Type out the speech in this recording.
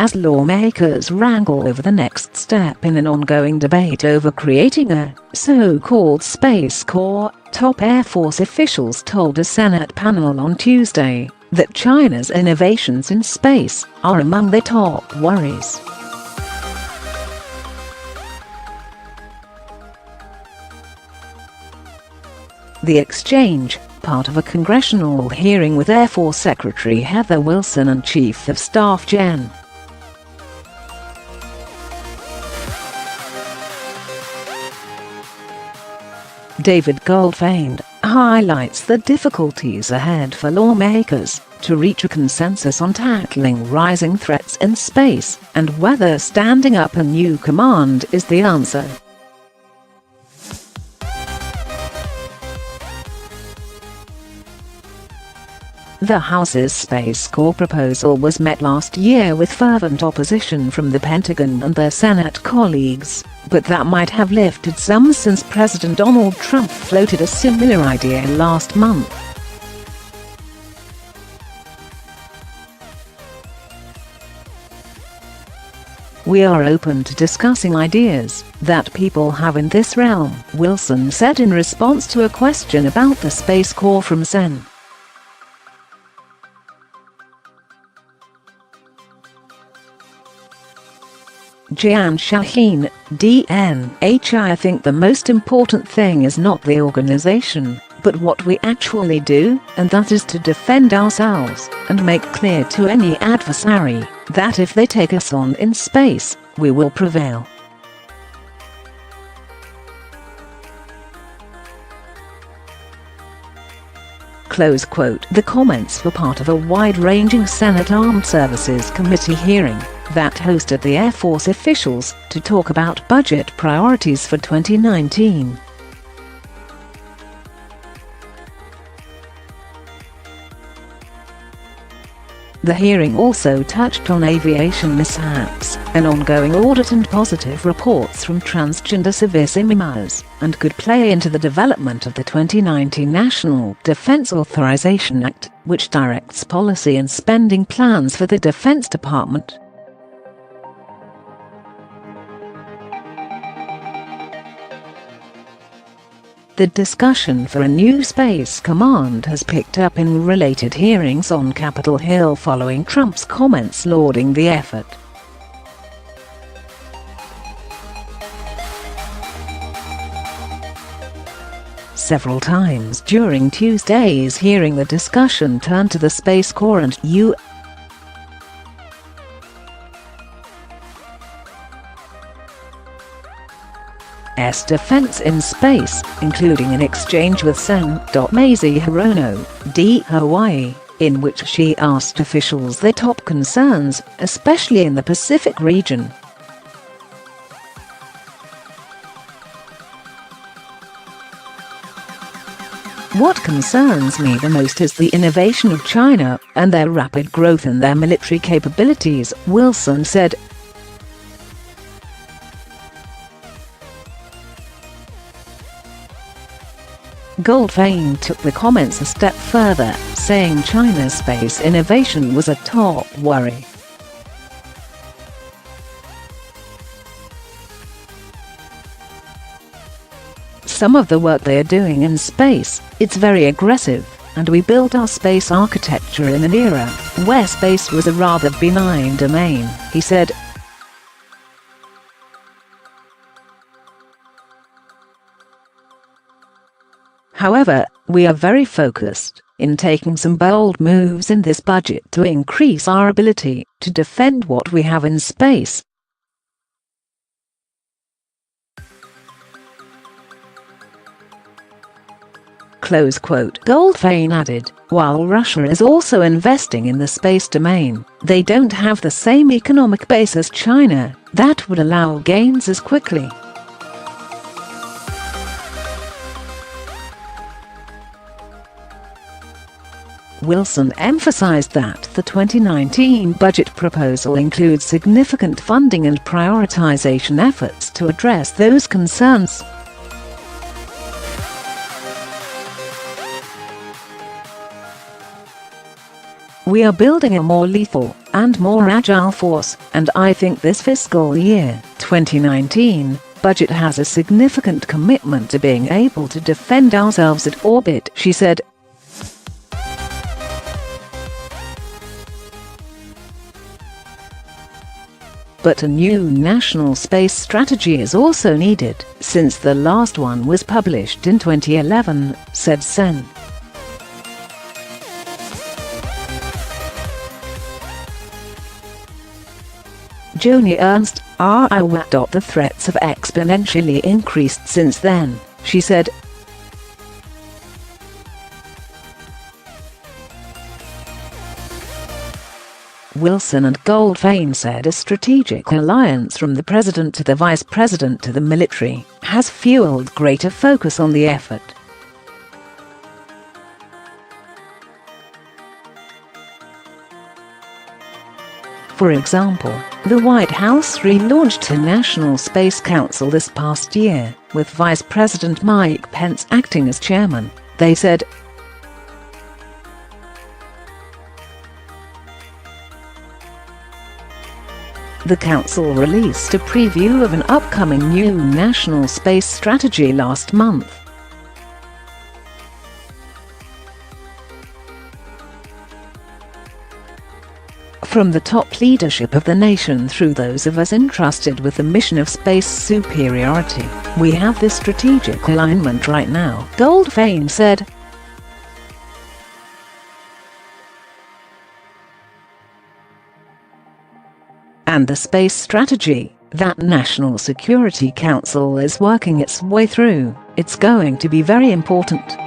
as lawmakers wrangle over the next step in an ongoing debate over creating a so-called Space Corps. Top Air Force officials told a Senate panel on Tuesday that China's innovations in space are among their top worries. The exchange, part of a congressional hearing with Air Force Secretary Heather Wilson and Chief of Staff Gen.David Goldfein, highlights the difficulties ahead for lawmakers to reach a consensus on tackling rising threats in space and whether standing up a new command is the answer. The House's Space Corps proposal was met last year with fervent opposition from the Pentagon and their Senate colleagues, but that might have lifted some since President Donald Trump floated a similar idea last month. "We are open to discussing ideas that people have in this realm," Wilson said in response to a question about the Space Corps from Sen.Jeanne Shaheen, D-N.H. "I think the most important thing is not the organization, but what we actually do, and that is to defend ourselves and make clear to any adversary that if they take us on in space, we will prevail." Close quote. The comments were part of a wide-ranging Senate Armed Services Committee hearing that hosted the Air Force officials to talk about budget priorities for 2019. The hearing also touched on aviation mishaps, an ongoing audit and positive reports from transgender servicemembers, and could play into the development of the 2019 National Defense Authorization Act, which directs policy and spending plans for the Defense Department. The discussion for a new Space Command has picked up in related hearings on Capitol Hill following Trump's comments lauding the effort. Several times during Tuesday's hearing, the discussion turned to the Space Corps and U.S. defense in space, including an exchange with Sen.Mazie Hirono, D. Hawaii, in which she asked officials their top concerns, especially in the Pacific region. "What concerns me the most is the innovation of China and their rapid growth in their military capabilities," Wilson said. Goldfein took the comments a step further, saying China's space innovation was a top worry. "Some of the work they are doing in space, it's very aggressive, and we built our space architecture in an era where space was a rather benign domain," he said. "However, we are very focused in taking some bold moves in this budget to increase our ability to defend what we have in space." Close quote. Goldfein added, "While Russia is also investing in the space domain, they don't have the same economic base as China that would allow gains as quickly." Wilson emphasized that the 2019 budget proposal includes significant funding and prioritization efforts to address those concerns. "We are building a more lethal and more agile force, and I think this fiscal year, 2019, budget has a significant commitment to being able to defend ourselves at orbit," she said. But a new national space strategy is also needed, since the last one was published in 2011, said Sen. Joni Ernst, The threats have exponentially increased since then, she said. Wilson and Goldfein said a strategic alliance from the President to the Vice President to the military has fueled greater focus on the effort. For example, the White House relaunched a National Space Council this past year, with Vice President Mike Pence acting as chairman, they said. The council released a preview of an upcoming new national space strategy last month. From the top leadership of the nation through those of us entrusted with the mission of space superiority, we have this strategic alignment right now, Goldfein said. And the space strategy that National Security Council is working its way through, it's going to be very important.